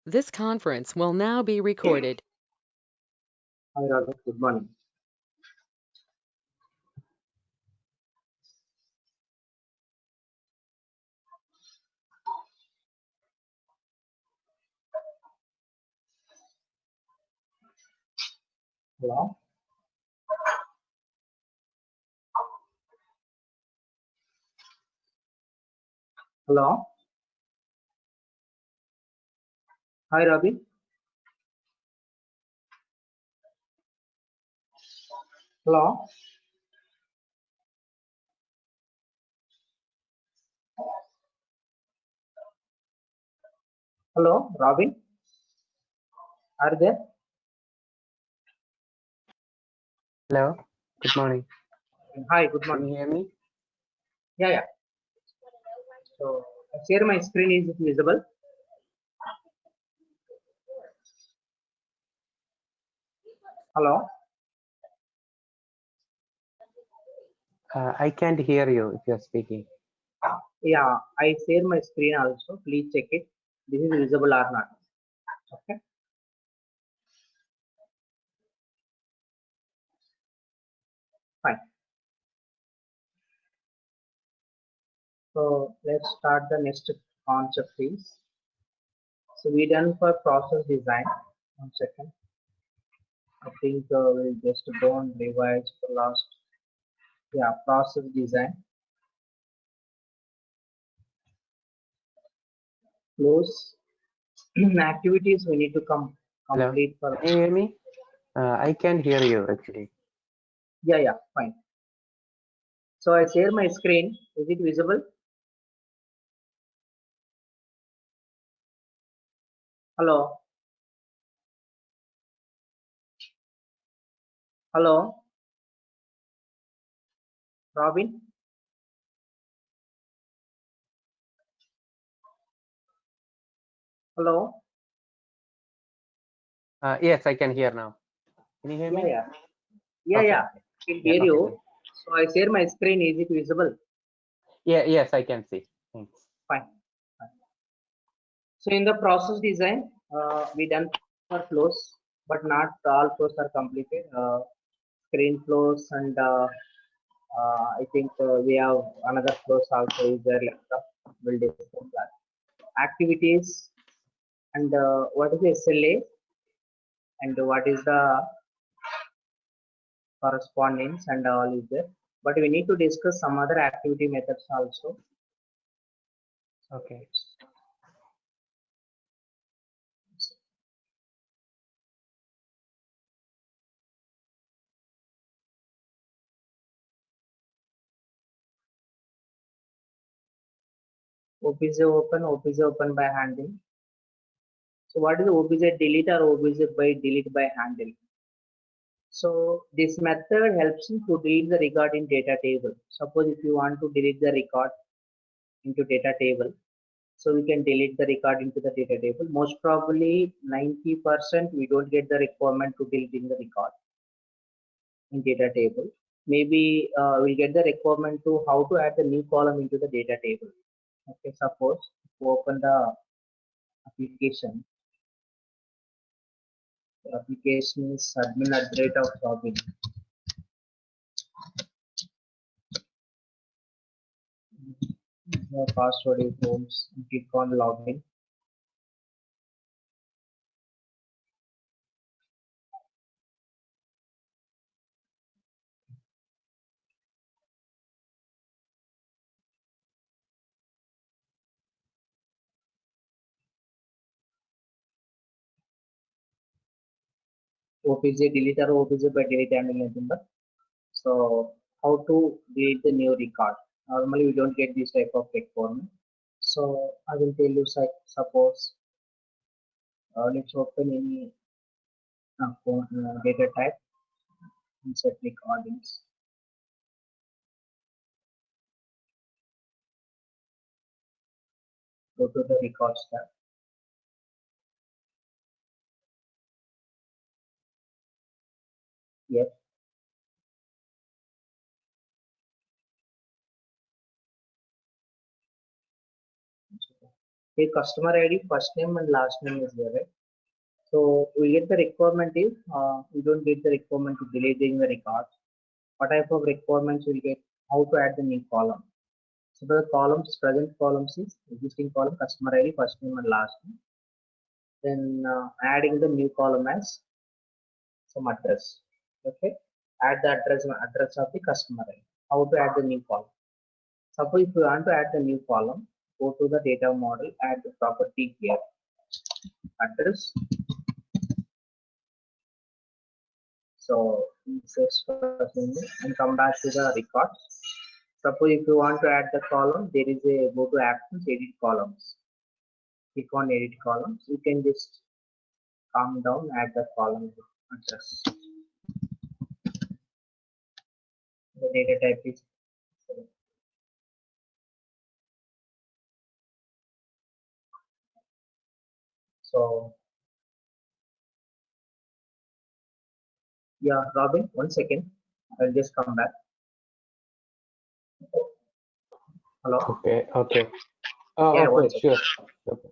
This conference will now be recorded. Hi, Radha. Good morning. Hello. Hello. Hi, Ravi. Hello. Hello, Robin. Are you there? Hello, good morning. Hi, good Can morning. you hear me? Yeah. So, I share my screen. Is it visible? Hello. I can't hear you if you're speaking. Yeah, I share my screen also. Please check it. This is visible or not. Okay. Fine. So, let's start the next concept, please. So, we done for process design. 1 second. I think we'll just go and revise for last. Yeah, process design. Close activities we need to Hello, complete for. can you hear me? I can't hear you actually. Yeah, fine. So I share my screen. Is it visible? Hello. Hello. Robin. Hello. Yes, I can hear now. Can you hear me? Yeah. Okay. I can Yeah, hear okay. you. So I share my screen. Is it visible? Yeah, yes, I can see. Thanks. Fine. So in the process design, we done for flows, but not all flows are completed. Screen flows and I think we have another flows also is there laptop. We'll discuss that. Activities and what is SLA and what is the correspondence and all is there. But we need to discuss some other activity methods also. Okay. OBJ open by handle. So what is OBJ delete or OBJ by delete by handle? So this method helps you to delete the record in data table. Suppose if you want to delete the record into data table, so we can delete the record into the data table. Most probably 90% we don't get the requirement to delete in the record in data table. Maybe we'll get the requirement to how to add the new column into the data table. Okay, suppose if you open the application. The application is admin at the rate of login. The password is homes. Click on login. OPJ delete or OPJ by delete handle number. So how to delete the new record? Normally we don't get this type of requirement. So I will tell you, suppose let's open any data type and set recordings. Go to the records tab. Yes. Here customer ID, first name and last name is there, right? So we get the requirement is we don't get the requirement to deleting the records. What type of requirements we get? How to add the new column? So the columns, present columns is existing column, customer ID, first name and last name. Then adding the new column as some address. Okay, add the address of the customer ID. How to add the new column? Suppose if you want to add the new column, go to the data model, add the property here, address. So this and come back to the records. Suppose if you want to add the column, there is a go to actions, edit columns. Click on edit columns. You can just come down, add the column address. The data type is so. Yeah, Robin, 1 second. I'll just come back. Hello. Okay. Okay. Yeah, Okay. 1 second. Sure. Okay.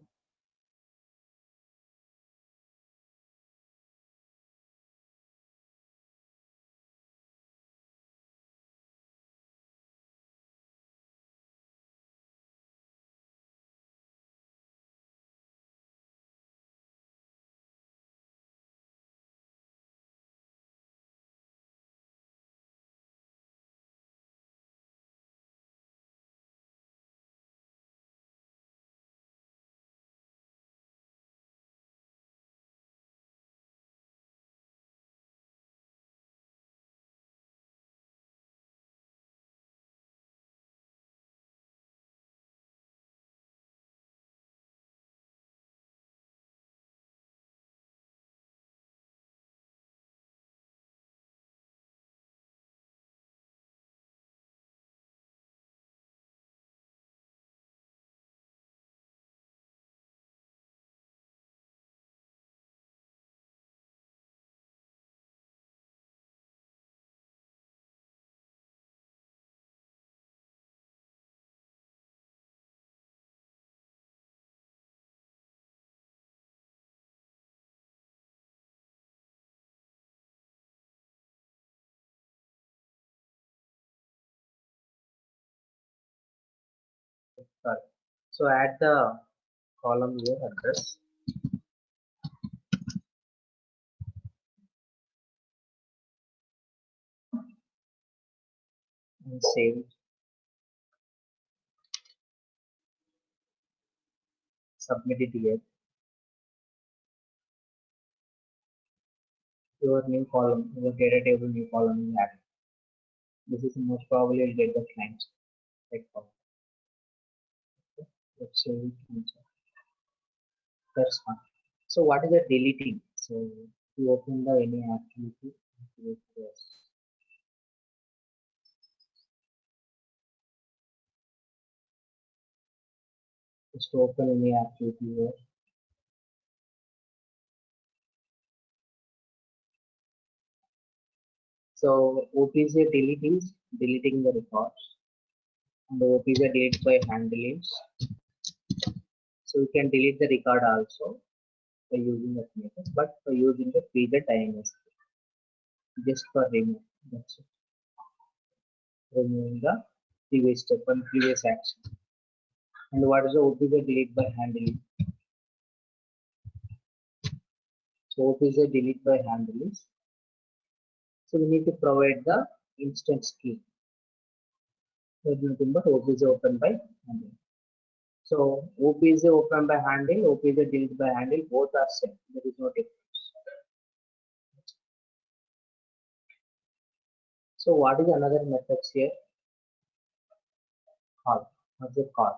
Sorry. So add the column here, address. And save. Submit it here. Your new column, your data table new column is added. This is most probably will get the clients. Let's save it. That's fine. So what is the deleting? So to open the any activity, just open any activity here. So OPZ delete is deleting the records, and the OPZ delete by handle is. So you can delete the record also by using that method, but by using the preset INS just for remove. That's it. Removing the previous step and previous action. And what is the OPZ delete by handling? So OPZ delete by handle is. So we need to provide the instance key. Nothing but OPZ open by handle. So OPZ open by handle, OPZ delete by handle, both are same. There is no difference. So what is another methods here? Call. What's the call?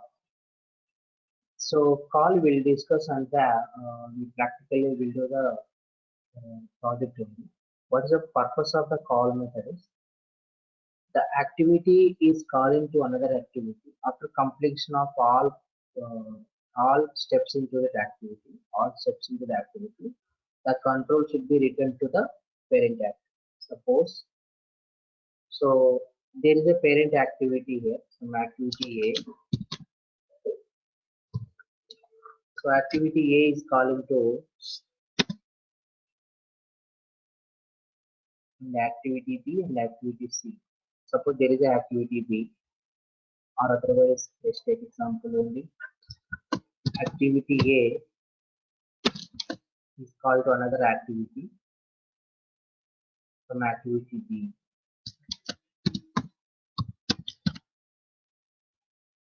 So call will discuss on the we practically will do the project only. What is the purpose of the call method is? The activity is calling to another activity after completion of all steps into that activity. All steps into the activity, the control should be returned to the parent activity. Suppose so there is a parent activity here, some activity A. So activity A is calling to activity B and activity C. Suppose there is an activity B, or otherwise let's take example only. Activity A is called to another activity from activity B.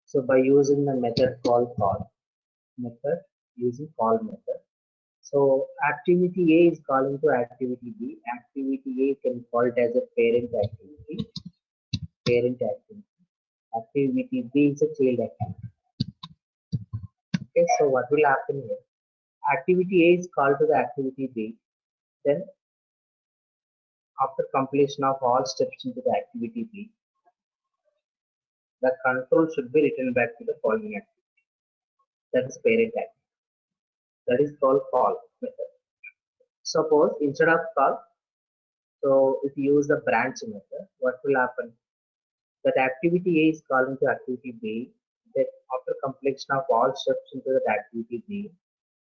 So by using the method called call method, using call method. So activity A is calling to activity B. Activity A can call it as a parent activity. Parent activity. Activity B is a child activity. Okay, so what will happen here? Activity A is called to the activity B. Then after completion of all steps into the activity B, the control should be returned back to the calling activity. That is parent activity. That is called call method. Suppose instead of call, so if you use the branch method, what will happen? That activity A is calling to activity B. That after completion of all steps into that activity B,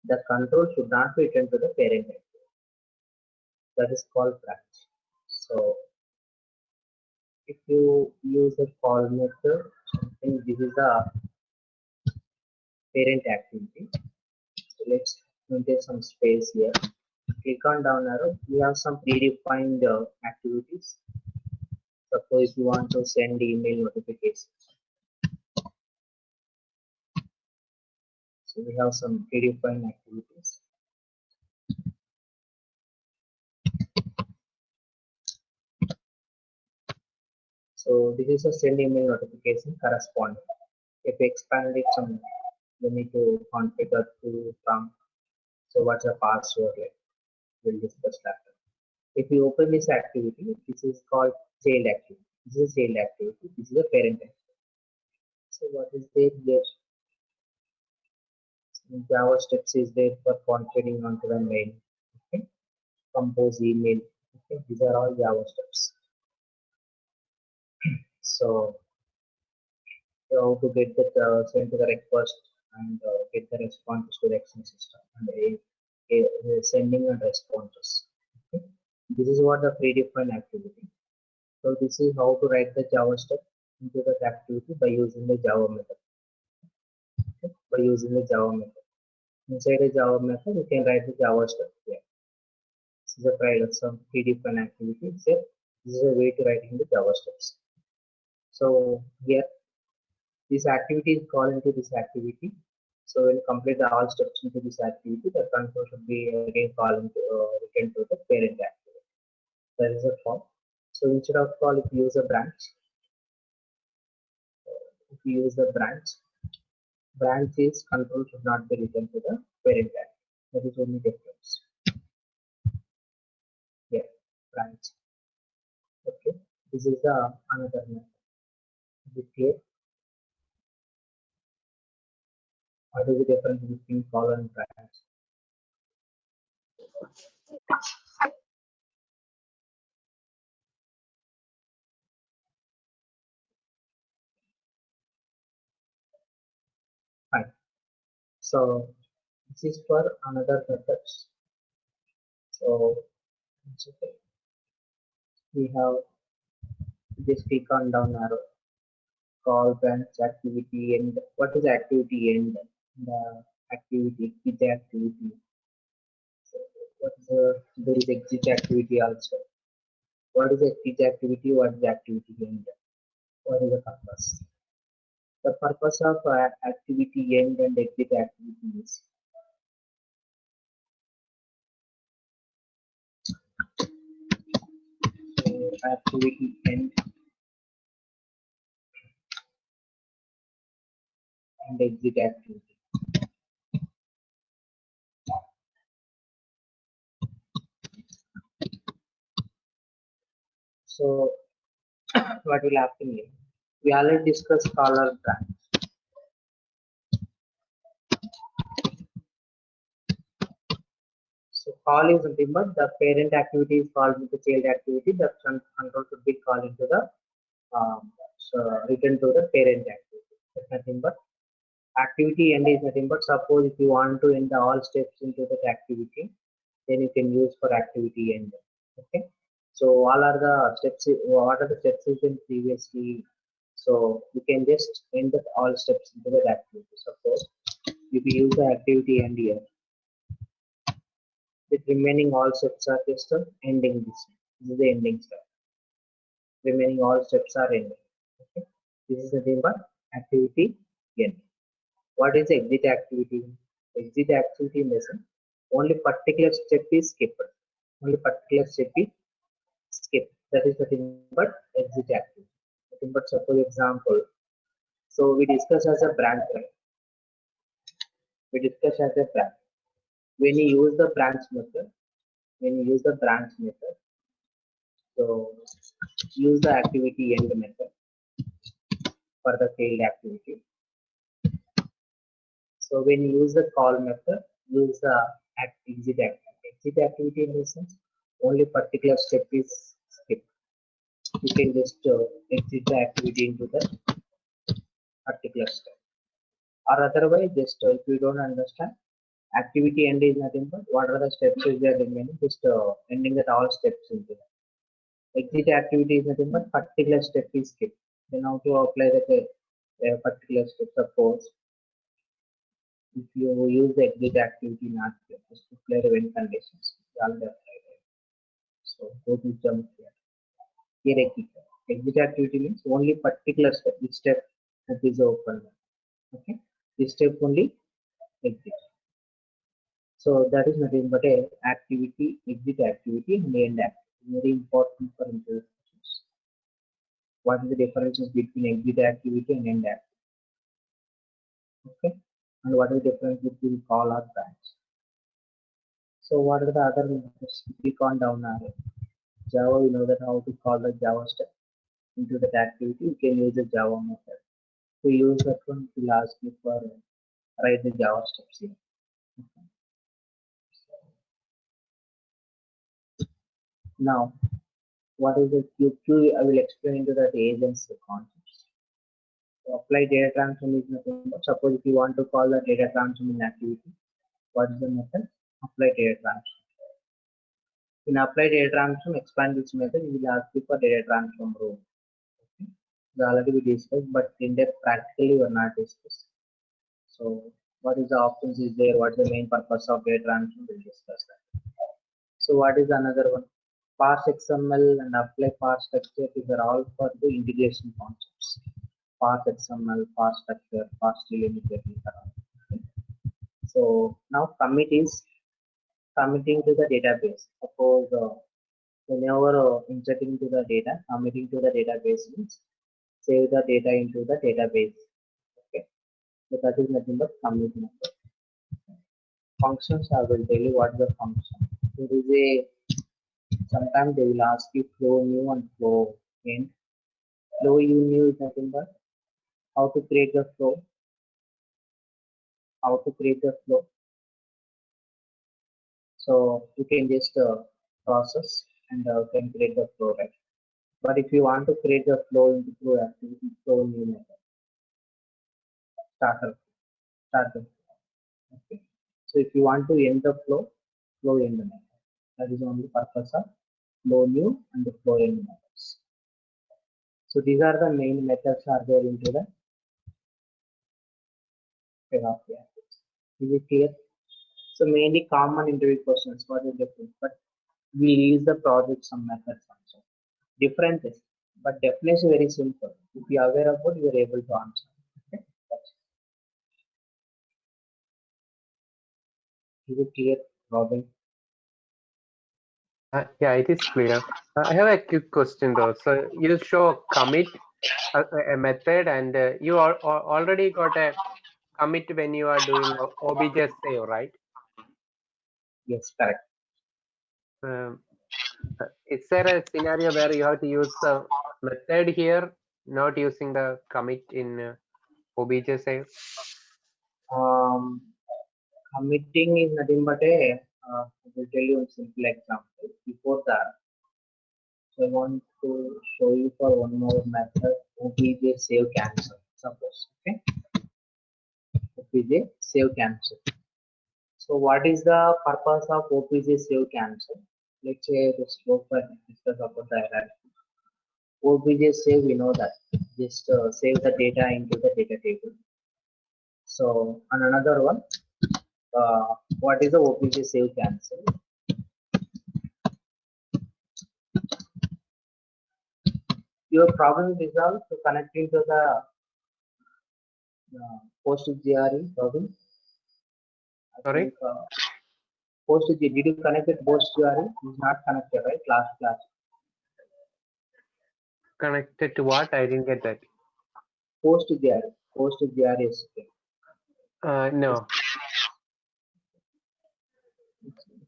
the control should not be returned to the parent activity. That is called branch. So if you use a call method, I think this is a parent activity. So let's maintain some space here. Click on down arrow. We have some predefined activities. Suppose you want to send email notifications. So we have some predefined activities. So this is a send email notification corresponding. If we expand it some, we need to configure to from. So what's the password like? We'll discuss that. If you open this activity, this is called child activity. This is a child activity. This is a parent activity. So what is there here? Java steps is there for configuring onto the mail. Okay. Compose email. Okay. These are all Java steps. So how to get that send to the request and get the responses to the action system and sending and responses. Okay. This is what the predefined activity. So this is how to write the Java step into that activity by using the Java method. Okay. By using the Java method. Inside the Java method, you can write the Java step here. This is a private some predefined activity. So this is a way to write in the Java steps. So here this activity is called into this activity. So when you complete the all steps into this activity, the control should be again called into return to the parent activity. That is a call. So instead of call, if you use a branch, branch is control should not be returned to the parent activity. That is only difference. Yeah, branch. Okay, this is the another method. Is it clear? What is the difference between call and branch? Fine. So this is for another methods. So we have just click on down arrow, call branch activity end. What is activity end? The activity, exit activity. So what is there is exit activity also. What is exit activity? What is activity end? What is the purpose? The purpose of activity end and exit activity is activity end and exit activity. So what will happen here? We already discussed caller branch. So call is nothing but the parent activity is called with the child activity. The control should be called into the so return to the parent activity. That's nothing but Activity end is nothing but, suppose if you want to end all steps into that activity, then you can use for activity end. Okay. So all are the steps, what are the steps you can previously, so you can just end the all steps into that activity. Suppose if you use the activity end here, the remaining all steps are just ending this. This is the ending step. Remaining all steps are ending. Okay. This is nothing but activity end. What is exit activity? Exit activity in the sense, only particular step is skipped. Only particular step is skipped. That is nothing but exit activity. Nothing but, suppose example. So we discuss as a branch, right? We discuss as a branch. When you use the branch method, so use the activity end method for the failed activity. So when you use the call method, use the exit activity. Exit activity in the sense, only particular step is skipped. You can just exit the activity into the particular step. Or otherwise, just if you don't understand, activity end is nothing but what are the steps is there remaining, just ending that all steps into that. Exit activity is nothing but particular step is skipped. Then how to apply that a particular step. Suppose if you use the exit activity not here, just to clear the when conditions. So go to jump here. Here exit activity means only particular step, which step that is open. Okay, this step only exit. So that is nothing but a activity, exit activity and end activity. Very important for interview questions. What is the differences between exit activity and end activity? Okay, and what is the difference between call or branch? So what are the other methods? Click on down arrow. Java, you know that how to call the Java step into that activity. You can use the Java method. To use that one, it will ask you for write the Java steps here. Okay. Now, what is the Q? I will explain into that agents concepts. So apply data transform is nothing but, suppose if you want to call the data transform in activity, what is the method? Apply data transform. In apply data transform, expand this method, it will ask you for data transform rule. Okay. It's already we discussed, but in depth practically we are not discussed. So what is the options is there? What is the main purpose of data transform? We'll discuss that. So what is another one? Parse XML and apply parse structure. These are all for the integration concepts. Parse XML, parse structure, parse delimiter. Okay. So now commit is committing to the database. Suppose whenever inserting to the data, committing to the database means save the data into the database. Okay. So that is nothing but commit method. Functions, I will tell you what is the function. There is a, sometimes they will ask you flow new and flow end. Flow you new is nothing but how to create the flow. How to create the flow. So you can just process and can create the flow, right? But if you want to create the flow into flow activity, flow new method. Starter. Okay. So if you want to end the flow, flow end method. That is only purpose of flow new and the flow end methods. So these are the main methods are there into the Philosophy. Is it clear? So mainly common interview questions. What is different? But we use the project some methods also. Different is, but definition very simple. If you are aware of what you are able to answer. Okay? Is it clear, Robin? Yeah, it is clear. I have a quick question though. So you show commit a method, and you already got a commit when you are doing obj save, right? Yes, correct. Is there a scenario where you have to use the method here, not using the commit in obj save? Committing is nothing but a, I will tell you a simple example. Before that, so I want to show you for one more method, obj save cancel. Suppose, okay. OPJ save cancel. So what is the purpose of OPJ save cancel? Let's say let's go for discuss about the hierarchy. OPJ save, we know that just save the data into the data table. So on another one, what is the OPJ save cancel? Your problem resolved to connecting to the PostGRE, Robin. I Sorry? think PostGRE, did you connect with PostGRE? It's not connected, right? Last class. Connected to what? I didn't get that. PostGRE is okay. No.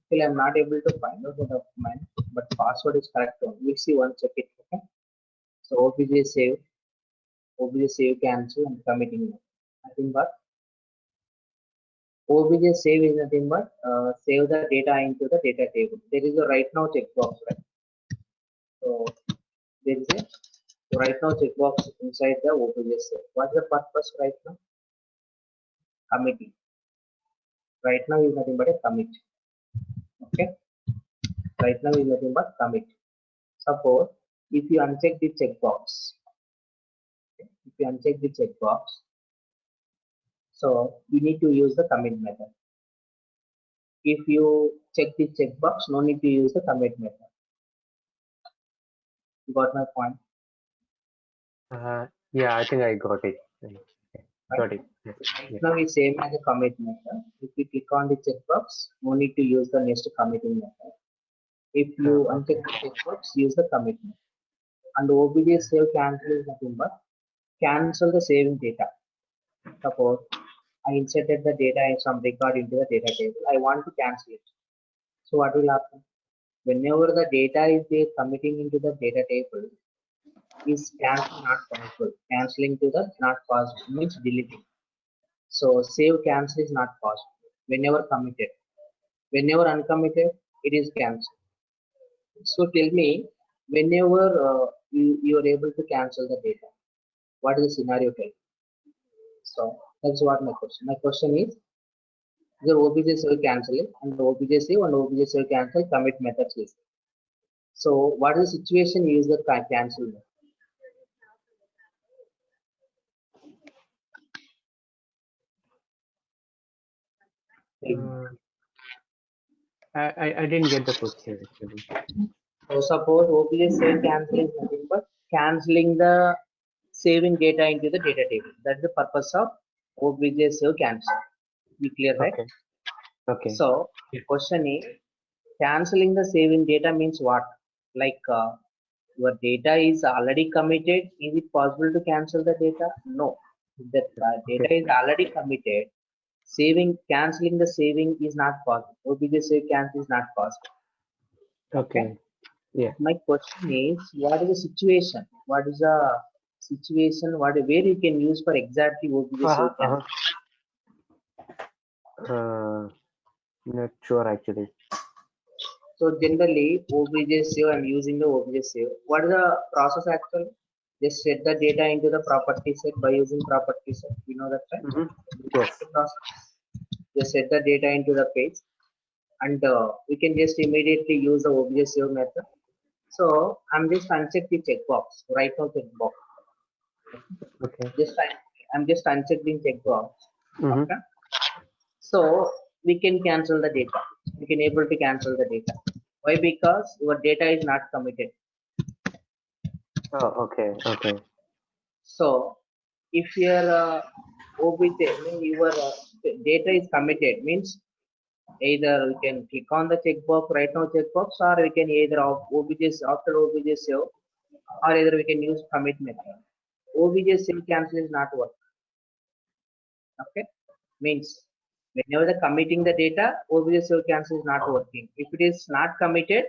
Still, I'm not able to find out the document, but password is correct. We'll see once check it. Okay. So OBJ save cancel and committing. Nothing but OBJ save is nothing but save the data into the data table. There is a right now checkbox, right? So there is a right now checkbox inside the OBJ save. What's the purpose right now? Committing. Right now is nothing but a commit. Okay. Right now is nothing but commit. Suppose if you uncheck the checkbox, if you uncheck the checkbox, so you need to use the commit method. If you check the checkbox, no need to use the commit method. You got my point? Yeah, I think I got it. Okay. Got it. Yes. Right now is same as a commit method. If you click on the checkbox, no need to use the next committing method. If you uncheck the checkbox, use the commit method. And OBJ save cancel is nothing but cancel the saving data. Suppose I inserted the data in some record into the data table. I want to cancel it. So what will happen? Whenever the data is there committing into the data table, is cancel not possible. Canceling to the not possible means deleting. So save cancel is not possible. Whenever committed. Whenever uncommitted, it is cancelled. So tell me, whenever you are able to cancel the data, what is the scenario tell? So that's what my question. My question is the OBJ save cancelling and the OBJ save and OBJ save cancel commit methods is. So what is the situation you use the cancel method? I didn't get the question actually. So suppose OBJ save cancel is nothing but cancelling the saving data into the data table. That's the purpose of OBJ save cancel. Be clear, right? Okay. Okay. So the question is cancelling the saving data means what? Like your data is already committed. Is it possible to cancel the data? No. If the data is already committed, cancelling the saving is not possible. OBJ save cancel is not possible. Okay. Yeah. My question is, what is the situation? What is the situation? Where you can use for exactly OBJ save cancel? Not sure actually. So generally, OBJ save, I'm using the OBJ save. What is the process actually? Just set the data into the property set by using property set. You know that, right? Yes. Just set the data into the page, and we can just immediately use the OBJ save method. So I'm just uncheck the checkbox, right now checkbox. Okay. I'm just unchecking checkbox. Mm-hmm. Okay. So we can cancel the data. We can able to cancel the data. Why? Because your data is not committed. Oh, okay. Okay. So if your OBJ, your data is committed, means either we can click on the checkbox, right now checkbox, or we can either OBJ after OBJ save, or either we can use commit method. OBJ save cancel is not work. Okay, means whenever the committing the data, OBJ save cancel is not working. If it is not committed,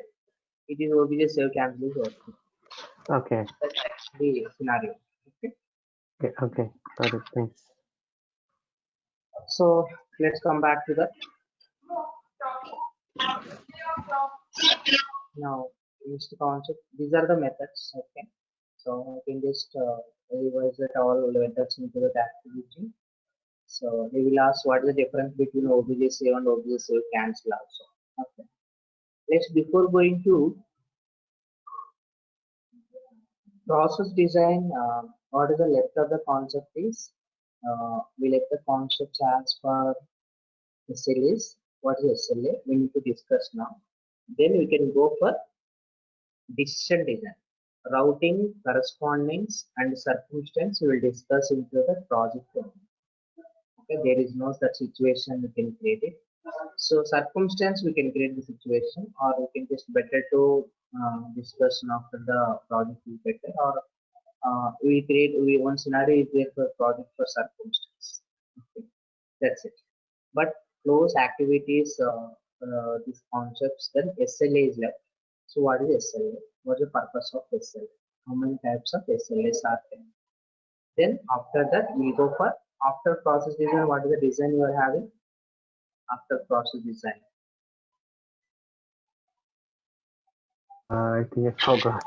it is OBJ save cancel is working. Okay. That's actually the scenario. Okay. Okay. Okay. Got it. Thanks. So let's come back to that. Now, next concept. These are the methods. Okay. So I can just revise it all methods into that activity. So they will ask what is the difference between OBJ save and OBJ save cancel also. Okay. Let's before going to process design, what is the left of the concept is we left the concepts as per SLAs. What is SLA? We need to discuss now. Then we can go for decision design. Routing, correspondence, and circumstance we will discuss into the project domain. Okay, there is no such situation we can create it. So circumstance we can create the situation, or we can just better to discuss after the project is better, or we one scenario is there for project for circumstance. Okay, that's it. But close activities, these concepts, then SLA is left. So what is SLA? What is the purpose of SLA? How many types of SLAs are there? Then after that we go for after process design. What is the design you are having after process design? I think I forgot.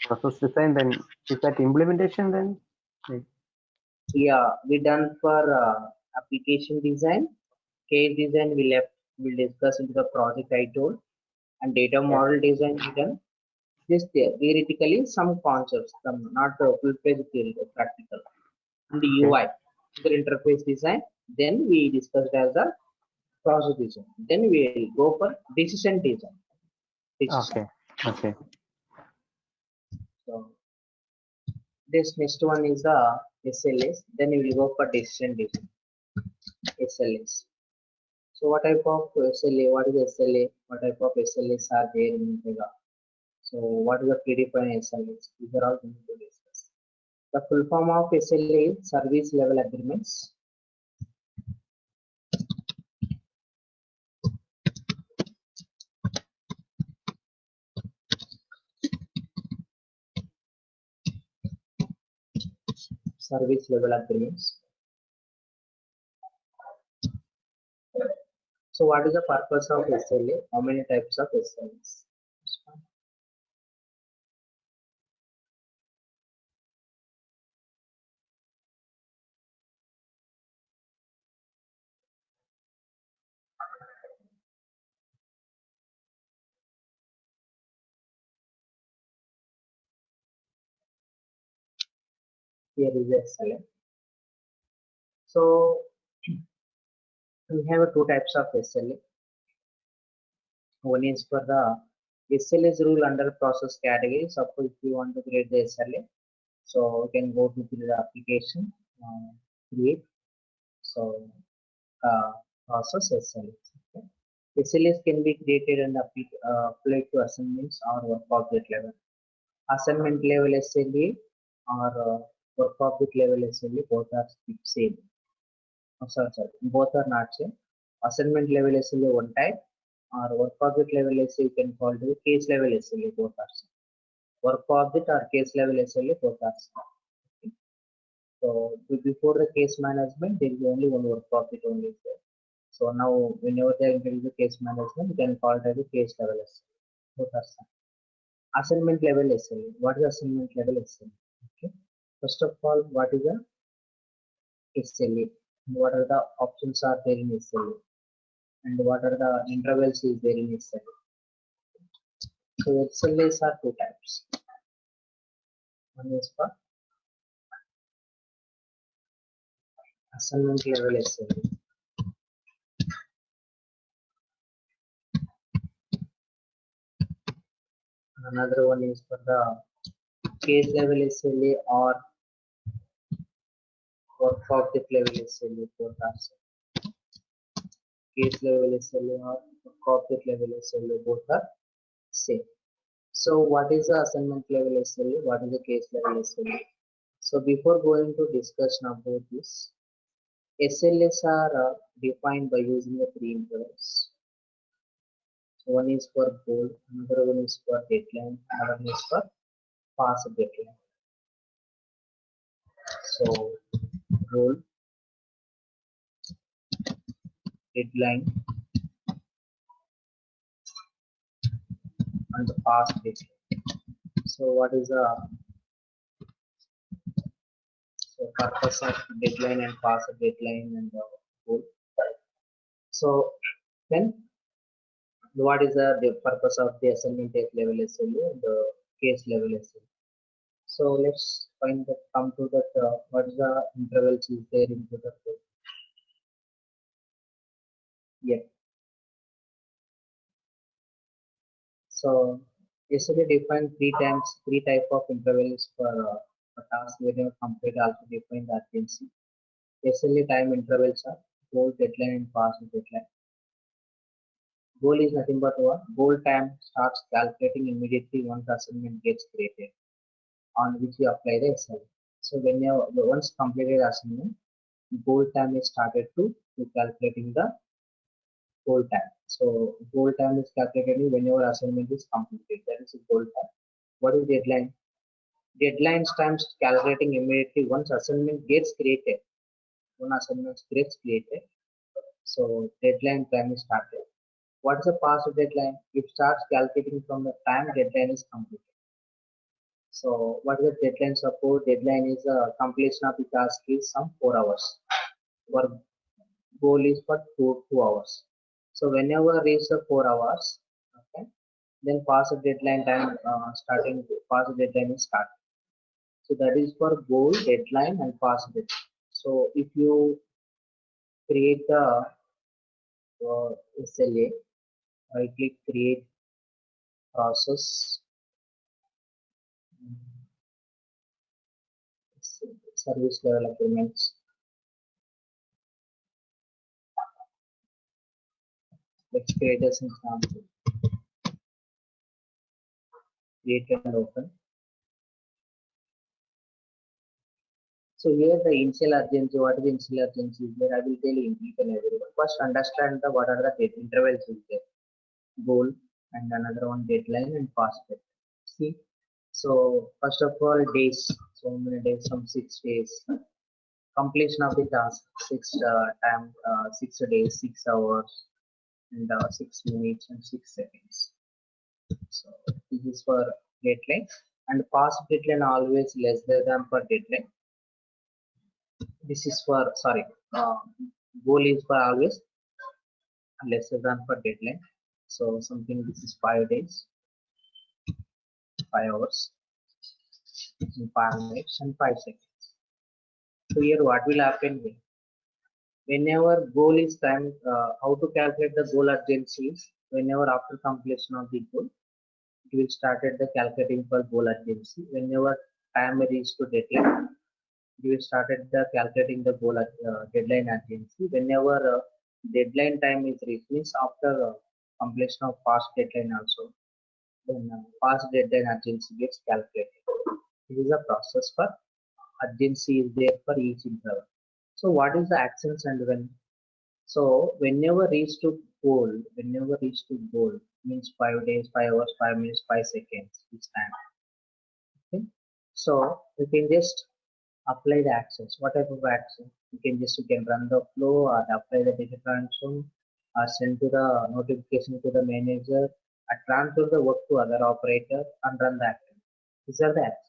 Process design, then is that implementation then? Like, Yeah, we done for application design. Case design we left. We'll discuss into the project I told, and data model design we done. Just there, theoretically some concepts, some not full page theory, practical. And the UI, user interface design. Then we discussed as the process design. Then we will go for decision design. Decision. okay. So this next one is the SLS. Then we will go for decision design. SLS. So what type of SLA? What is SLA? What type of SLAs are there in Pega? So what is the predefined SLAs? These are all going to discuss. The full form of SLA is service level agreements. Service level agreements. So what is the purpose of SLA? How many types of SLAs? Here is the SLA. So we have two types of SLA. One is for the SLA's rule under process category. Suppose if you want to create the SLA, so we can go to the application, create. So process SLA. Okay. SLAs can be created and applied to assignments or work object level. Assignment level SLA or work object level SLA both are same. Oh, sorry, both are not same. Assignment level SLA one type, or work object level SLA you can call it case level SLA, both are same. Work object or case level SLA both are same. Okay. So before the case management, there is only one work object only there. So now whenever there is a case management, you can call it as a case level SLA. Both are same. Assignment level SLA. What is assignment level SLA? Okay. First of all, what is a SLA? What are the options are there in SLA? And what are the intervals is there in SLA? So SLAs are two types. One is for assignment level SLA. Another one is for the case level SLA or work object level SLA. Both are same. Case level SLA or work object level SLA both are same. So what is the assignment level SLA? What is the case level SLA? So before going to discussion about this, SLAs are defined by using the three intervals. So one is for goal, another one is for deadline, another one is for pass deadline. So goal, deadline, and the pass deadline. So what is the purpose of deadline and pass a deadline and goal. So then what is the purpose of the assignment at level SLA and the case level SLA? So let's find that, come to that, what is the intervals is there into the code. Yeah. So SLA define three type of intervals for a task whenever complete, also define the urgency. SLA time intervals are goal, deadline and pass deadline. Goal is nothing but what? Goal time starts calculating immediately once the assignment gets created, on which you apply the SLA. So when you once completed assignment, goal time is started to calculating the goal time. So goal time is calculated whenever assignment is completed. That is a goal time. What is deadline? Deadline times calculating immediately once assignment gets created. When assignment gets created, so deadline time is started. What is the pass deadline? It starts calculating from the time deadline is completed. So what is the deadline support? Deadline is completion of the task is some 4 hours. Our goal is for 2 hours. So whenever reach the 4 hours, okay, then pass the deadline time pass the deadline is started. So that is for goal, deadline and pass deadline. So if you create the SLA, right click create process, service level agreements. Let's create a example. Create and open. So here the initial urgency, what is the initial urgency is there? I will tell you each and everyone. First understand the what are the intervals is there. Goal and another one deadline and pass deadline. See, so first of all days. So many days, some 6 days. Completion of the task 6 6 days, 6 hours, and 6 minutes and 6 seconds. So this is for deadline, and pass deadline always less than for deadline. This is for goal is for always lesser than for deadline. So something this is 5 days, 5 hours, and 5 minutes and 5 seconds. So here what will happen here? Whenever goal is time, how to calculate the goal urgency is whenever after completion of the goal, it will start at the calculating for goal urgency. Whenever time reaches to deadline, you will start at the calculating the goal deadline urgency. Whenever deadline time is reached, means after completion of past deadline also, then past deadline urgency gets calculated. This is a process for urgency is there for each interval. So what is the actions and when? So whenever reach to goal, means 5 days, 5 hours, 5 minutes, 5 seconds each time. Okay. So you can just apply the actions. What type of action? You can run the flow or apply the data transform or send to the notification to the manager or transfer the work to other operator and run the action. These are the actions.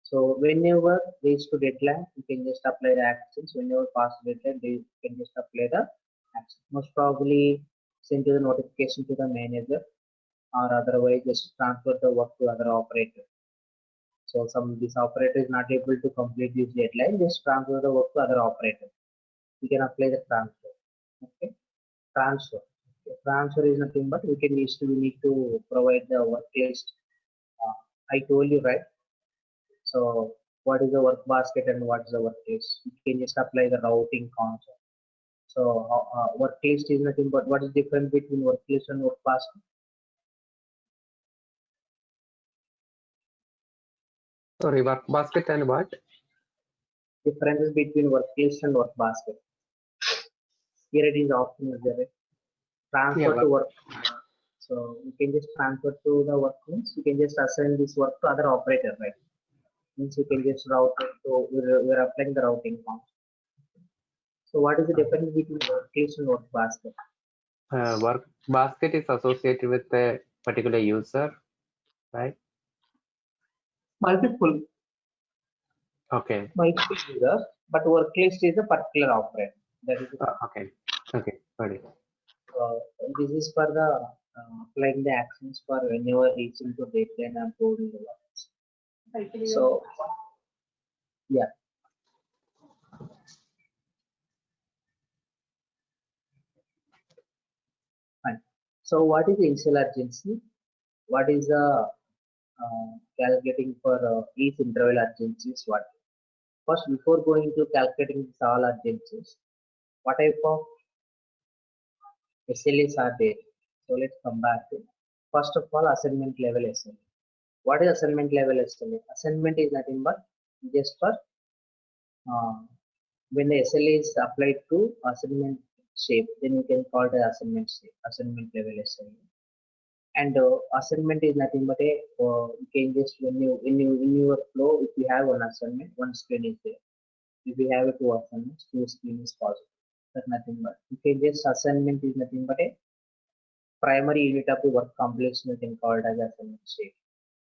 So whenever reach to deadline, you can just apply the actions. Whenever pass deadline, you can just apply the action. Most probably send to the notification to the manager or otherwise just transfer the work to other operator. So this operator is not able to complete this deadline, just transfer the work to other operator. You can apply the transfer. Okay, transfer. Okay. Transfer is nothing but we need to provide the work list. I told you right. So what is the work basket and what is the work list? You can just apply the routing concept. So work list is nothing but what is different between work list and work basket? Sorry, work basket and what? Differences between work list and work basket. Here it is option is there. Transfer to work. So you can just transfer to the work means you can just assign this work to other operator, right? Means you can just route it. So we're applying the routing concept. So what is the difference between work list and work basket? Work basket is associated with a particular user, right? Multiple. Okay. multiple users, but work list is a particular operator. That is Okay. Okay. Got it. uh, this is for the applying the actions for whenever reaching to deadline and coding the logs. So yeah, fine. So what is the initial urgency? What is the calculating for each interval urgency is what? First, before going to calculating this all urgencies, what type of SLAs are there? So let's come back to first of all assignment level SLA. What is assignment level SLA? Assignment is nothing but just for uh, when the SLA is applied to assignment shape, then you can call the assignment shape, assignment level SLA. And assignment is nothing but a you can just when you in your flow, if you have one assignment, one screen is there. If you have two assignments, two screen is possible. That's nothing but you can just assignment is nothing but a primary unit of the work completion you can call it as assignment shape.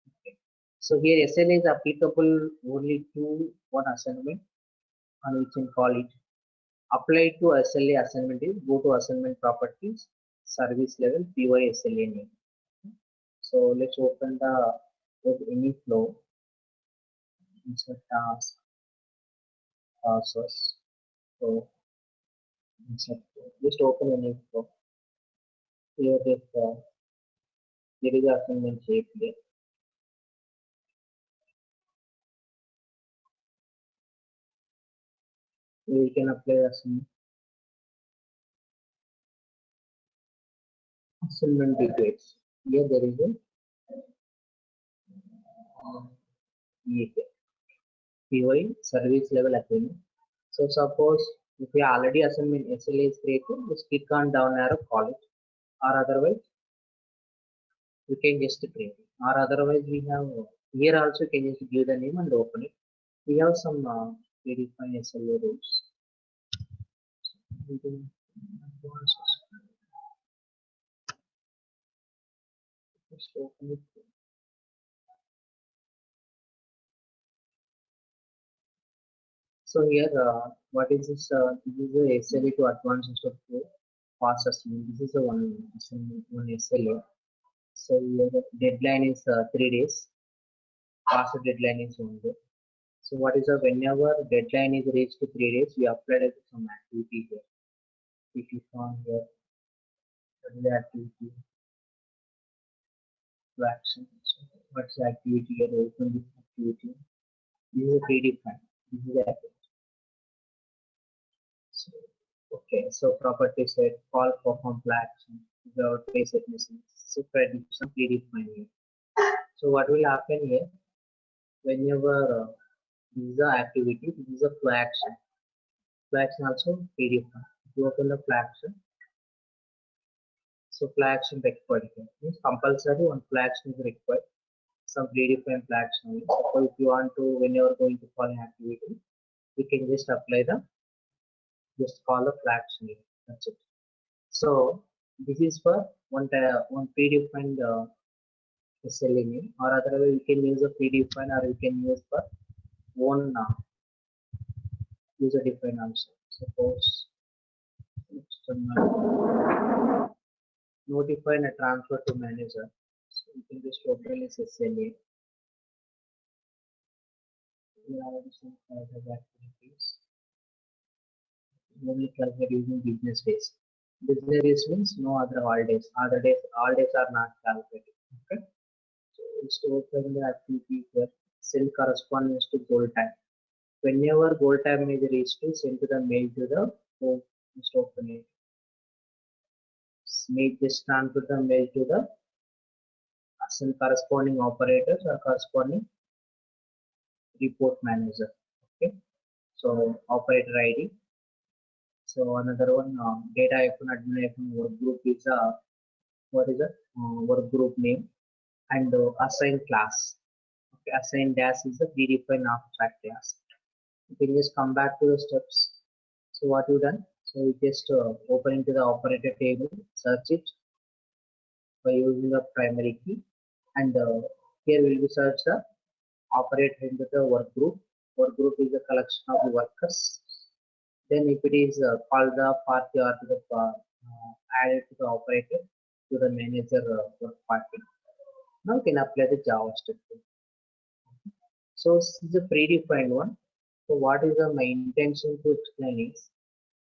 Okay. So here SLA is applicable only to one assignment and we can call it apply to SLA assignment is go to assignment properties, service level, PY SLA name. So let's open the any flow, insert task, source. So insert flow. Just open any flow. Here there is assignment shape there. We can apply assignment details. Here there is a PY service level agreement. So suppose if you already assignment SLA is created, just click on down arrow, call it, or otherwise we can just create it. Or otherwise we have here also can just give the name and open it. We have some predefined SLA rules. We can just open it. So here, what is this? This is the SLA to advanced step to pass assessment. This is the one SLA. So here the deadline is 3 days. Pass deadline is 1 day. So what is the whenever deadline is reached to 3 days, we apply some activity here. We click on here, what is the activity to action. So what's the activity here? Open this activity. This is a predefined. This is the activity. So, okay, so property set call perform flag action without basic missing. So prediction predefined here. So what will happen here? Whenever this is the activity, this is a flag action. Flag action also predefined. If you open the flag action, so flag action required here. Means compulsory one flag action is required. Some predefined flag action only. Suppose if you want to, when you are going to call an activity, you can just apply the just call the flag action here. That's it. So this is for one predefined SLA name, or otherwise you can use a predefined, or you can use for one user defined also. Suppose notify and transfer to manager. So you can just open this SLA. We have some other activities. Only calculate using business days. Business days means no other holidays. All days are not calculated. Okay. So it's to open the activity here. Send correspondence to goal time. Whenever goal time is reached, to send to the mail to the home. Just open it. Make this transfer the mail to the send corresponding operators or corresponding report manager. Okay. So operator ID. So another one data admin work group is what is the work group name and assign class. Okay, assign dash is the predefined abstract class. You can just come back to the steps. So what you done? So you just open into the operator table, search it by using the primary key, and here will be search the operator into the work group. Work group is a collection of the workers. Then if it is called the party or to the added to the operator to the manager work party, now we can apply the JavaScript. So this is a predefined one. So what is my intention to explain is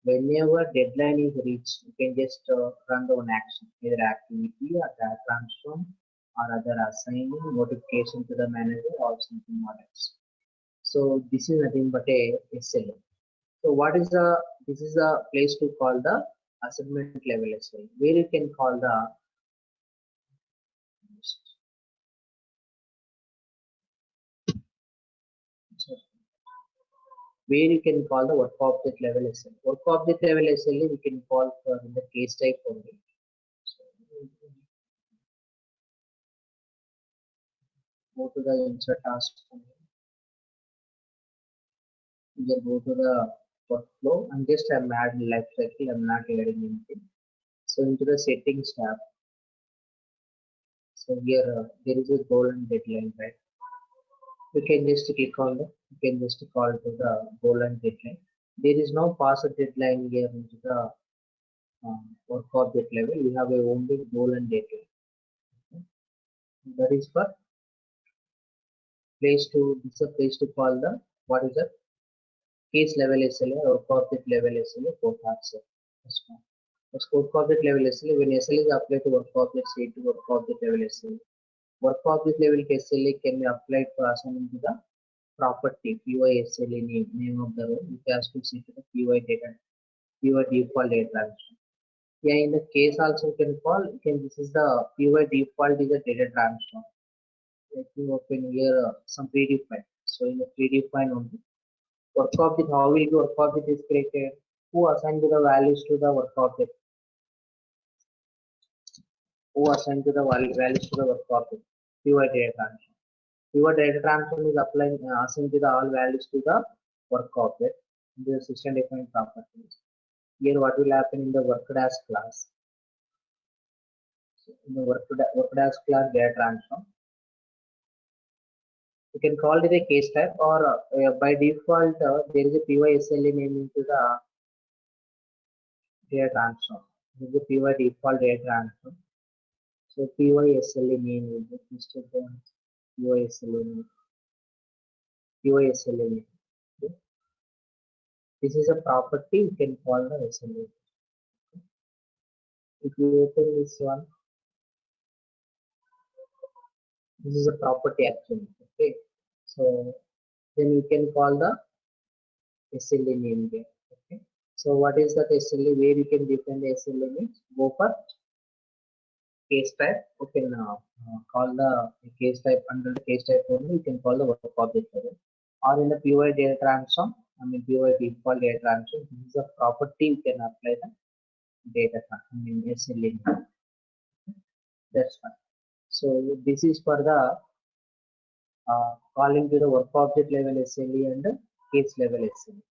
whenever deadline is reached, you can just run the one action, either activity or data transform or other assigning notification to the manager or something else. So this is nothing but a SLA. So what is the, this is a place to call the assignment level SLA, where you can call the work object level SLA. Work object level SLA we can call for in the case type only. So, go to the insert task only. You can go to the workflow and just I'm adding life cycle. I'm not adding anything. So into the settings tab. So here there is a goal and deadline, right? We can just click on the, you can just call to the goal and deadline. There is no pass deadline here into the work object level. We have a only goal and deadline. Okay. That is for place to, this is a place to call the, what is the case level SLA or work object level SLA for accept. Let's go work object level SLA. When SLA is applied to work object, say to work object level SLA. Work object level SLA can be applied for assigning to the property PY SLA name of the role, which has to set to the PY data, PY default data transfer. Yeah, in the case also you can call, this is the PY default is a data transfer. Let me open here some predefined. So in the predefined only, work object, how will the work object is created? Who assigned the values to the work object? Who assigned to the values to the work object? PY data transfer. PY data transfer is applying assigned to the all values to the work object in the system defined properties. Here what will happen in the worked as class? So in the worked as class data transform, you can call it a case type or by default there is a PY/SLA name into the data transform. There is a PY default data transform. So PY/SLA name will be Mr. PY/SLA name. PY/SLA name. Okay. This is a property you can call the SLA. Okay. If you open this one, this is a property actually. Okay. So then you can call the SLA name there. Okay. So what is that SLA? Where you can define the SLA means go for case type. You can call the case type under the case type only. You can call the work object level. Or in the PY data transform, I mean PY default data transform. This is a property you can apply the data. I mean SLA name. That's fine. So this is for the calling to the work object level SLA and the case level SLA.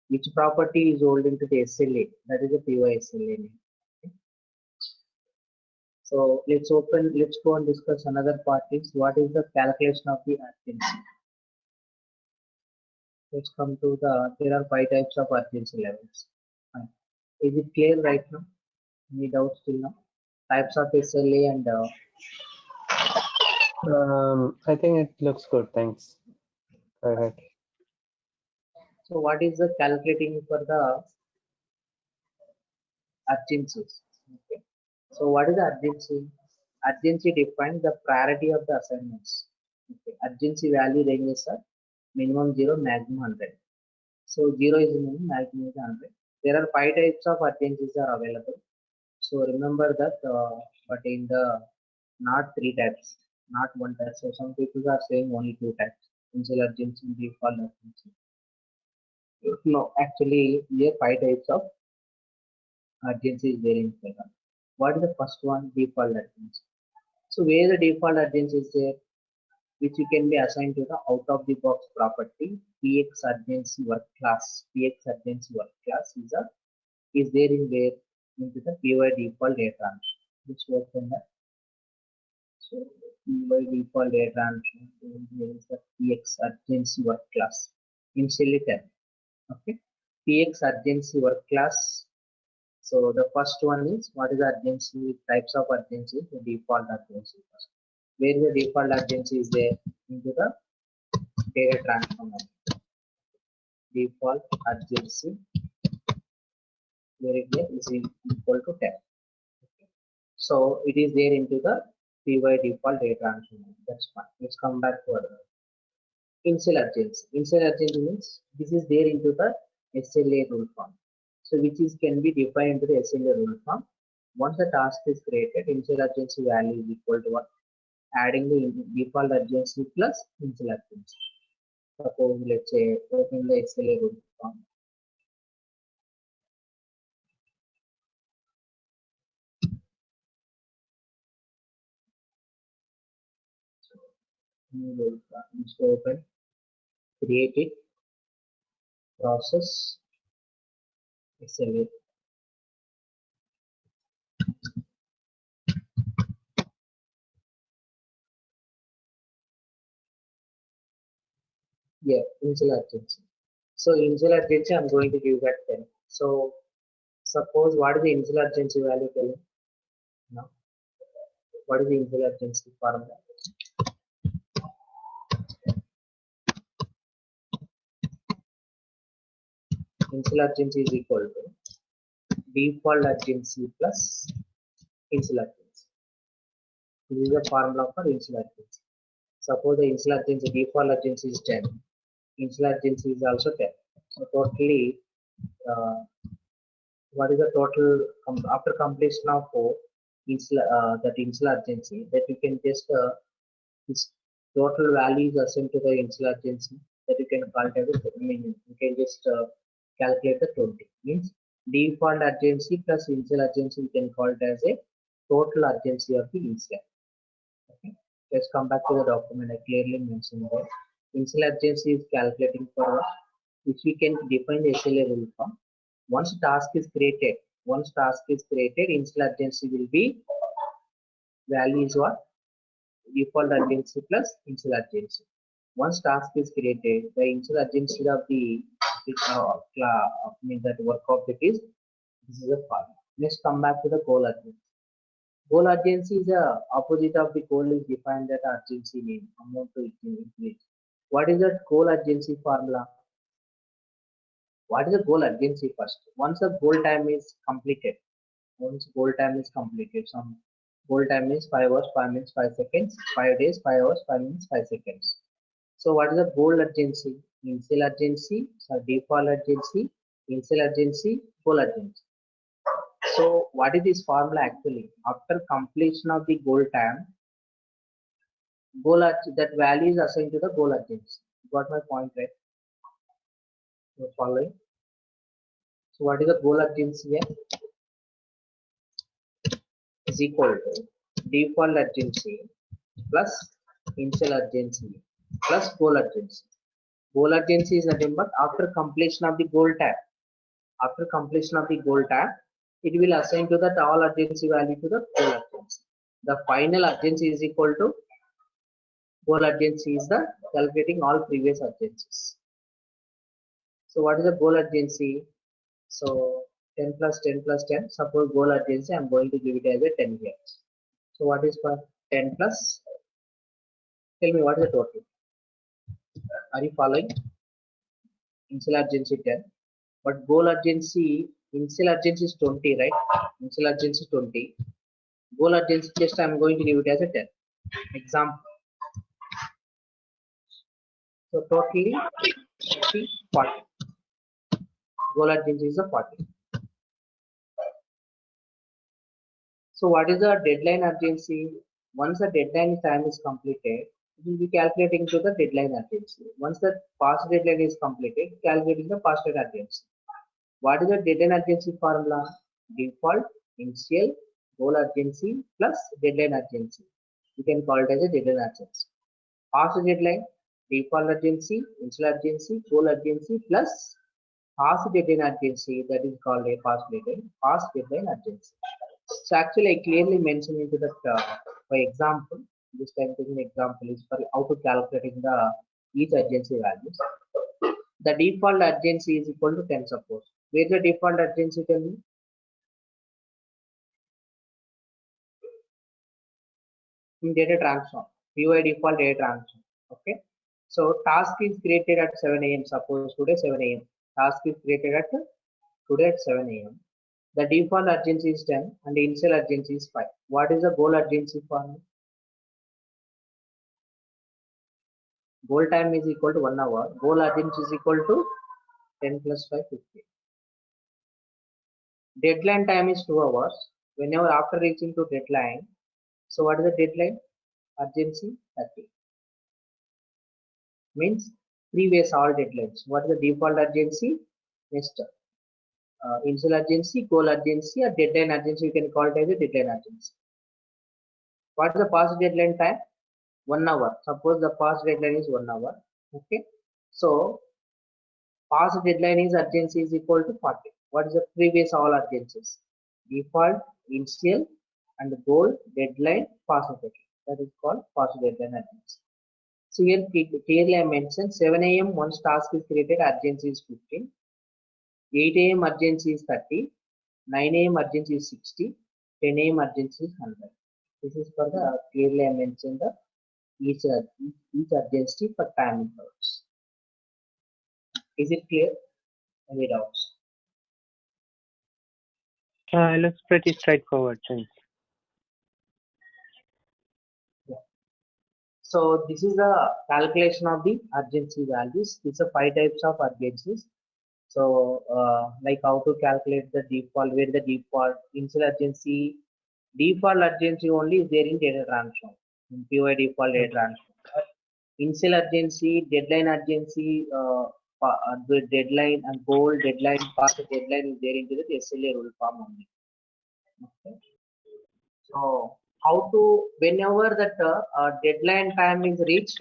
Which property is holding to the SLA? That is the PY/SLA name. Okay. So let's go and discuss another part is what is the calculation of the urgency. Let's come to the, there are 5 types of urgency levels. Fine. Is it clear right now? Any doubts till now? Types of SLA and I think it looks good. Thanks. Go ahead. so what is the calculating for the urgencies? Okay. So what is the urgency? Urgency defines the priority of the assignments. Okay. Urgency value ranges are minimum 0, maximum 100. So 0 is minimum, maximum is 100. There are 5 types of urgencies are available. So remember that, but in the not 3 types, not 1 type. So some people are saying only 2 types: initial urgency, default urgency. No, actually, here 5 types of urgency is there in Python. What is the first one? Default urgency. So where the default urgency is there, which you can be assigned to the out of the box property px urgency work class. Px urgency work class is there in where into the py default data transfer. Which works in that. So py default data transfer, there is the px urgency work class. initially 10. Okay. Px urgency work class. So the first one is what is the urgency, types of urgency, the default urgency first. Where the default urgency is there into the data transformer. Default urgency where it is equal to 10. Okay. So it is there into the py default data transformer. That's fine. Let's come back to other. Initial urgency. Initial urgency means this is there into the SLA rule form. So which is can be defined into the SLA rule form. Once the task is created, initial urgency value is equal to what? Adding the default urgency plus initial urgency. Suppose let's say open the SLA rule form. So new rule form is to open, create it, process, SLA. Yeah, initial urgency. So initial urgency I'm going to give that 10. So suppose what is the initial urgency value telling? Now, what is the initial urgency formula? Initial urgency is equal to default urgency plus initial urgency. This is the formula for initial urgency. Suppose the initial urgency, default urgency is 10. Initial urgency is also 10. So totally, what is the total after completion of that initial urgency, that you can just this total value is assigned to the initial urgency, that you can call it as you can just calculate the 20. Means default urgency plus initial urgency you can call it as a total urgency of the incident. Okay. Let's come back to the document. I clearly mentioned that initial urgency is calculating for what? If we can define the SLA rule form. Once task is created, initial urgency will be value is what? Default urgency plus initial urgency. Once task is created, the initial urgency of the that work object is this is a formula. Let's come back to the goal urgency. Goal urgency is the opposite of the goal is defined that urgency name amount to increase. What is that goal urgency formula? What is the goal urgency first? Once the goal time is completed, some goal time is 5 hours, 5 minutes, 5 seconds, 5 days, 5 hours, 5 minutes, 5 seconds. So what is the goal urgency? Initial urgency, default urgency, initial urgency, goal urgency. So what is this formula actually? After completion of the goal time, that value is assigned to the goal urgency. Got my point, right? You're following? So what is the goal urgency here? Is equal to default urgency plus initial urgency plus goal urgency. Goal urgency is nothing but after completion of the goal tab. After completion of the goal tab, it will assign to that all urgency value to the goal urgency. The final urgency is equal to goal urgency is the calculating all previous urgencies. So what is the goal urgency? So 10 plus 10 plus 10. Suppose goal urgency, I'm going to give it as a 10 here. So what is for 10 plus? Tell me what is the total? Are you following? Initial urgency 10. But goal urgency, initial urgency is 20, right? Initial urgency 20. Goal urgency just I'm going to give it as a 10. Example. So totally 30, 40. Goal urgency is a 40. So what is the deadline urgency? Once the deadline time is completed, it will be calculating to the deadline urgency. Once the past deadline is completed, calculating the past urgency. What is the deadline urgency formula? Default, initial, goal urgency plus deadline urgency. You can call it as a deadline urgency. Past deadline, default urgency, initial urgency, goal urgency plus past deadline urgency, that is called a past deadline urgency. So actually I clearly mentioned into that by example, this time taking example is for how to calculating the each urgency values. The default urgency is equal to 10, suppose. Where is the default urgency, tell me? In data transform, UI default data transform. Okay. So task is created at 7 a.m. Suppose today 7 a.m. Task is created at today at 7 a.m. The default urgency is 10 and the initial urgency is 5. What is the goal urgency for me? Goal time is equal to 1 hour. Goal urgency is equal to 10 plus 5, 50. Deadline time is 2 hours. Whenever after reaching to deadline, so what is the deadline? Urgency 30. Means previous all deadlines. What is the default urgency? Next initial urgency, goal urgency, or deadline urgency. You can call it as a deadline urgency. What is the past deadline time? 1 hour. Suppose the past deadline is 1 hour. Okay. So past deadline is urgency is equal to 40. What is the previous all urgencies? Default, initial, and goal, deadline, past deadline. That is called past deadline urgency. So here clearly I mentioned 7 a.m. once task is created, urgency is 15. 8 a.m. urgency is 30. 9 a.m. urgency is 60. 10 a.m. urgency is 100. This is for the clearly I mentioned the each urgency for time intervals. Is it clear? Any doubts? Looks pretty straightforward. Thanks. Yeah. So this is the calculation of the urgency values. These are 5 types of urgencies. So like how to calculate the default, where the default initial urgency, default urgency only is there in data transform, in PY default data transform. Initial urgency, deadline urgency, the deadline and goal, deadline, past deadline is there into the SLA rule form only. Okay. So how to, whenever that deadline time is reached,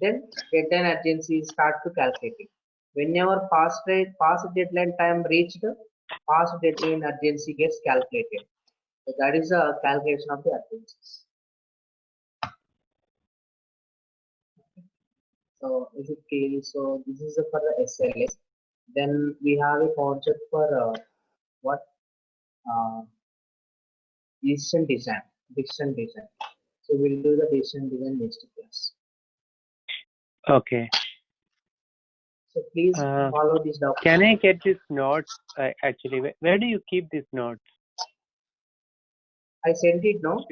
then deadline urgency start to calculate. Whenever past deadline time reached, past deadline urgency gets calculated. So that is a calculation of the urgencies. So is it clear? So this is for the SLA. Then we have a concept for what decision design. Decision design. So we'll do the decision design next class. Okay. So please follow this document. Can I get this notes? Actually, where do you keep these notes? I sent it now.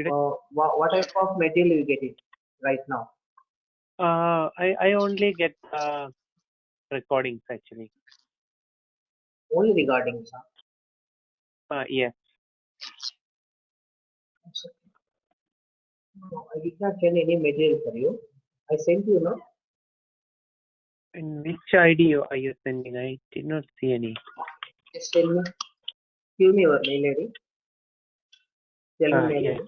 What type of material you get it right now? I only get recordings actually. Only regarding sir. Yes. No, I did not send any material for you. I sent you no. In which ID are you sending? I did not see any. Just tell me. Give me your mail ID. Tell me mail Yeah. ID.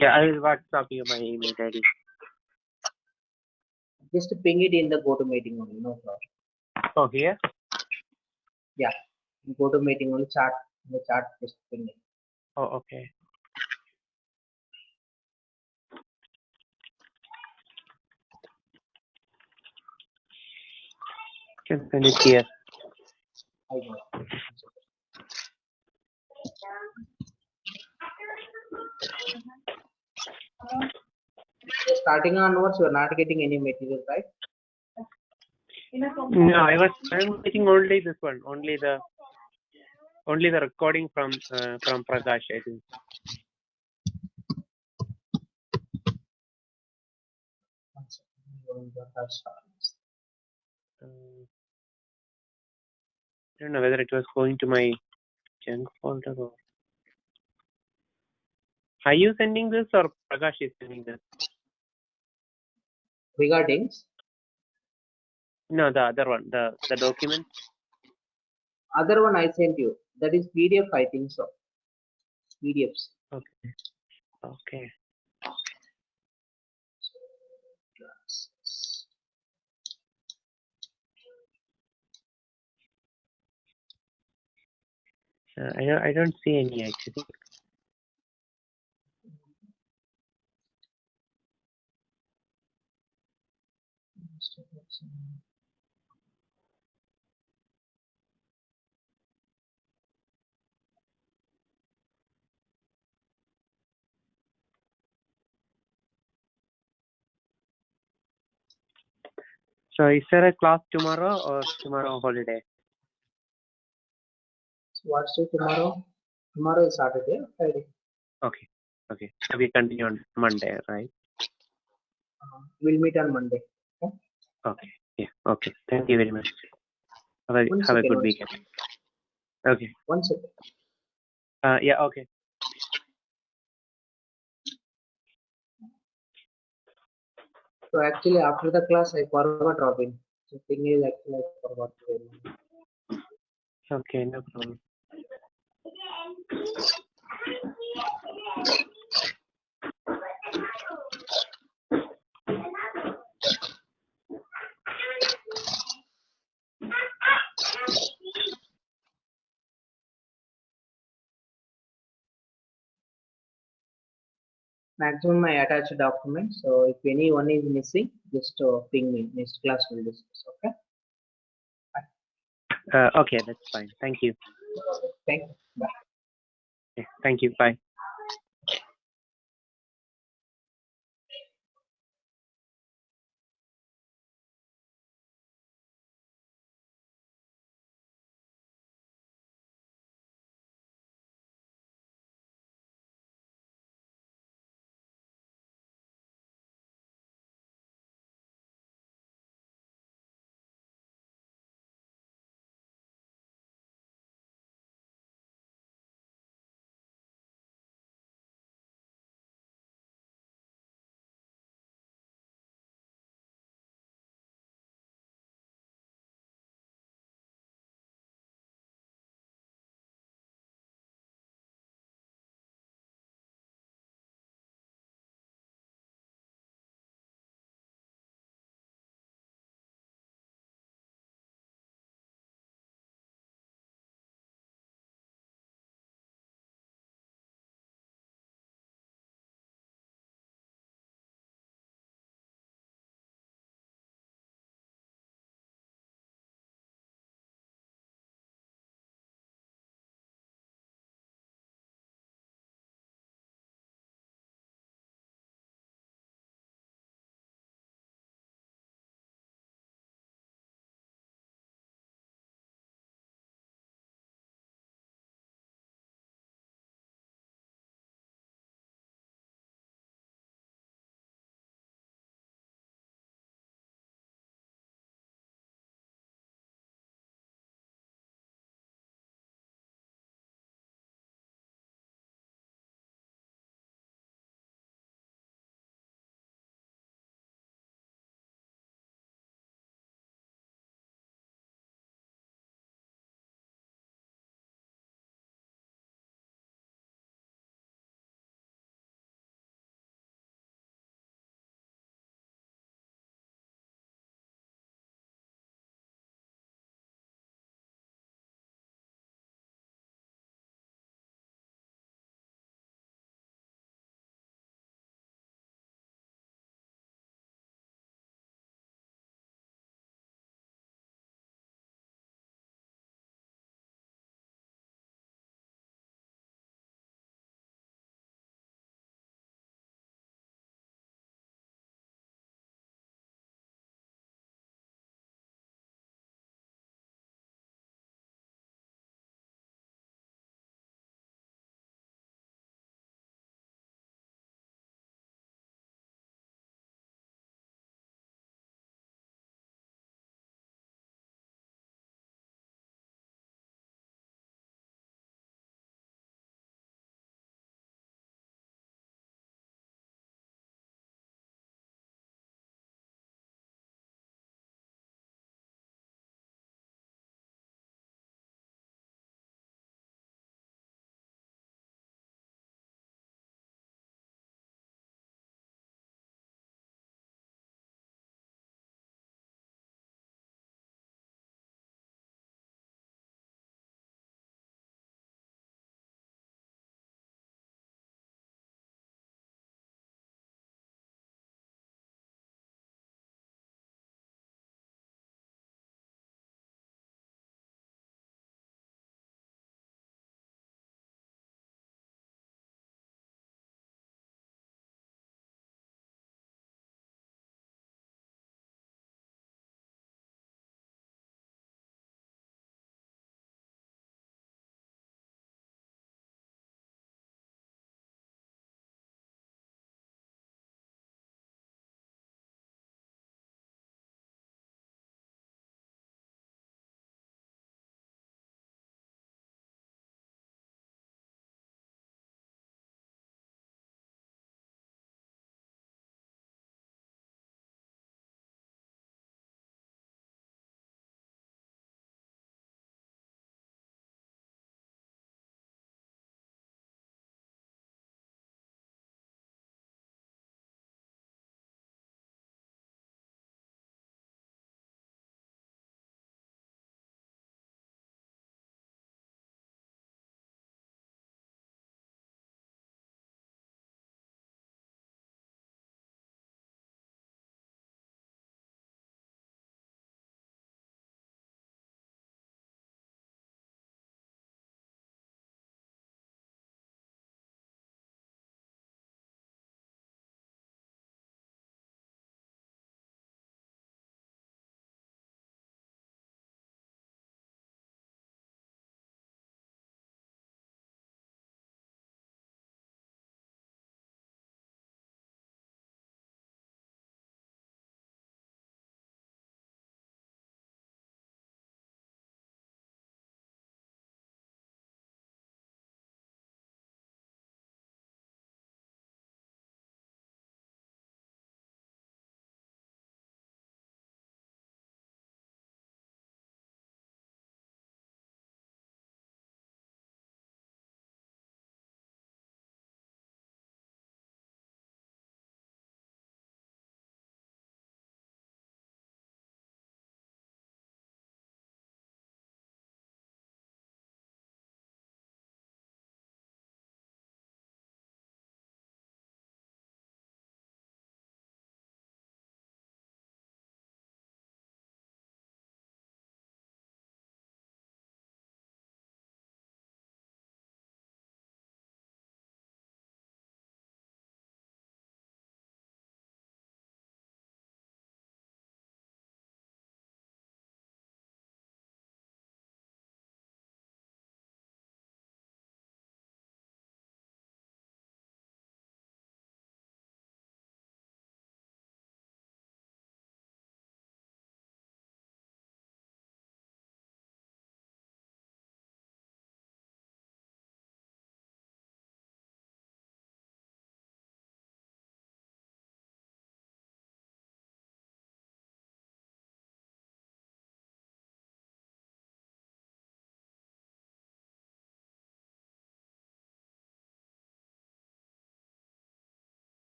Yeah, I will WhatsApp you my email ID. Just ping it in the GoToMeeting only, no problem. Oh, here? Yeah, GoToMeeting only chat. In the chat, just ping it. Oh, okay. Can send it here. I got it. Starting onwards, you are not getting any material, right? No, I'm getting only this one, only the recording from Prakash, I think. I don't know whether it was going to my junk folder or. Are you sending this or Prakash is sending this? Regarding? No, the other one, the document. Other one I sent you. That is PDF, I think so. PDFs. Okay. Okay. I don't see any actually. So is there a class tomorrow or tomorrow holiday? So what's your tomorrow? Tomorrow is Saturday or Friday? Okay. Okay. So we continue on Monday, right? We'll meet on Monday. Okay? Okay. Yeah. Okay. Thank you very much. Have a One second, good one weekend. second. Okay. One second. Yeah. Okay. So actually after the class I forgot Robin. The thing is actually I forgot to tell you. Okay. No problem. Maximum I attach a document. So if anyone is missing, just ping me. Next class we'll discuss. Okay. Okay. That's fine. Thank you. Thank you. Bye. Yeah, thank you. Bye.